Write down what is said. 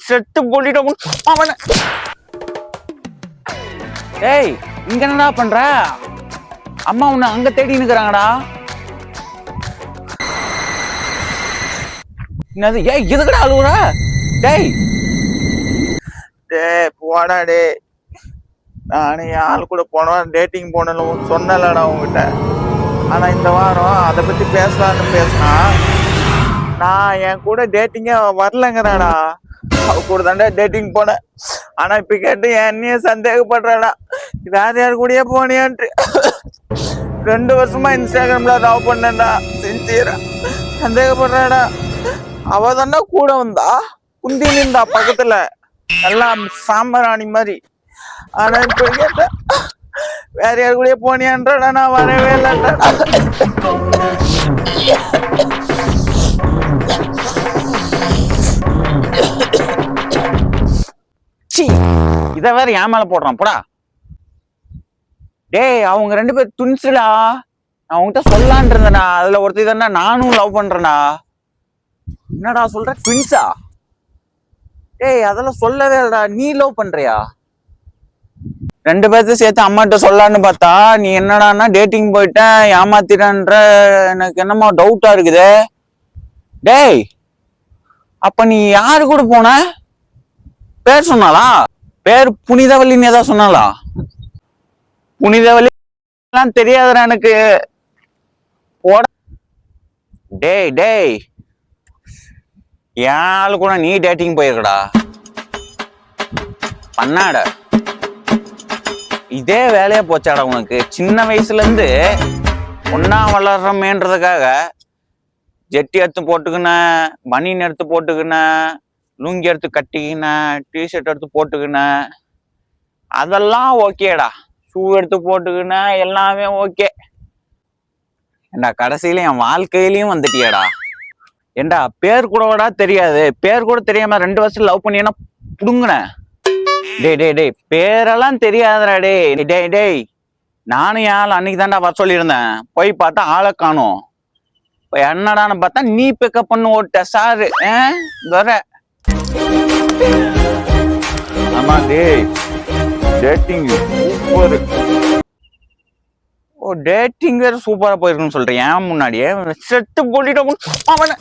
செத்து போட்டிட்டோம் அவன. ஏய் இங்க என்னடா பண்ற? அம்மா உன்னை அங்க தேடி நிக்கிறாங்கடா. என்னது? ஏய் எதுக்குடா அழுவுற? டேய் டேய் போடா டேய். நான் என் ஆள் கூட போனோம், டேட்டிங் போனல சொன்னலடா உங்ககிட்ட. ஆனா இந்த வாரம் அதை பத்தி பேசலான்னு பேசினா நான் என் கூட டேட்டிங்கே வரலங்கிறாடா. அவ கூட தாண்டா டேட்டிங் போனேன். ஆனா இப்ப கேட்டு என்னையே சந்தேகப்படுறாடா, வேற யாரு கூடயே போனியான்ட்டு. 2 வருஷமா இன்ஸ்டாகிராம்ல லவ் பண்ணேன்டா, சின்சியரா சந்தேகப்படுறாடா. அவ தாண்டா கூட வந்தா, குந்தி நின்றா பக்கத்துல, எல்லாம் சாம்பராணி மாதிரி. ஆனா இப்ப கேட்ட வேற யாரு கூடயே போனியான்றா, நான் வரவே இல்லைடா. இத வேற என் மேல போடுறான் போடா. டேய் அவங்க 2 பேர் ட்வின்ஸ்டா. நான் உன்கிட்ட சொல்லான் இருந்தேனா, அதுல ஒருத்தி தானே நானும் லவ் பண்றேனா. என்னடா சொல்ற, ட்வின்ஸா? டேய் அதெல்லாம் சொல்லவே இல்லடா. நீ லவ் பண்றியா? 2 பேர்த்தையும் சேர்த்து அம்மாட்ட சொல்லான்னு பார்த்தா நீ என்னடான்னா டேட்டிங் போயிட்டேன் ஏமாத்திட்டன்ற. எனக்கு என்னமோ டவுட்டா இருக்குது. டேய் அப்ப நீ யாரு கூட போன? பேர் சொன்னாலா? பேர் புனிதவல்லின்னு ஏதாவது சொன்னாலா? புனிதவல்லி எல்லாம் தெரியாதுடா எனக்கு. டேய் டேய் என் ஆளு கூட நீ டேட்டிங் போயிருக்கடா. பண்ணாட இதே வேலையா போச்சாடா உனக்கு? சின்ன வயசுல இருந்து ஒன்னா வளர்றமேன்றதுக்காக ஜெட்டி எடுத்து போட்டுக்கின, பனியன் எடுத்து போட்டுக்கின, லுங்கி எடுத்து கட்டிக்கின, டிஷர்ட் எடுத்து போட்டுக்கின, அதெல்லாம் ஓகேடா. ஷூ எடுத்து போட்டுக்கின, எல்லாமே ஓகே. ஏண்டா கடைசியில என் வாழ்க்கையிலயும் வந்துட்டியாடா. ஏண்டா பேர் கூடவாடா தெரியாது? பேர் கூட தெரியாம 2 வருஷம் லவ் பண்ணினா புடுங்குன. டேய் டேய் டேய் பேரெல்லாம் தெரியாதடா. டேய் டேய் டேய் நானும் என் ஆள் அன்னைக்கு தாண்டா வர சொல்லியிருந்தேன். போய் பார்த்தா ஆளை காணும். என்னடான்னு பார்த்தா நீ பிக்கப் பண்ணு ஓட்ட சாரு. வர ஆமா டேய் டேட்டிங் சூப்பர். ஓ டேட்டிங் வேற சூப்பரா போயிருக்குன்னு சொல்றேன். ஏன் முன்னாடியே செத்து போட்டிட்டோம் அவனை.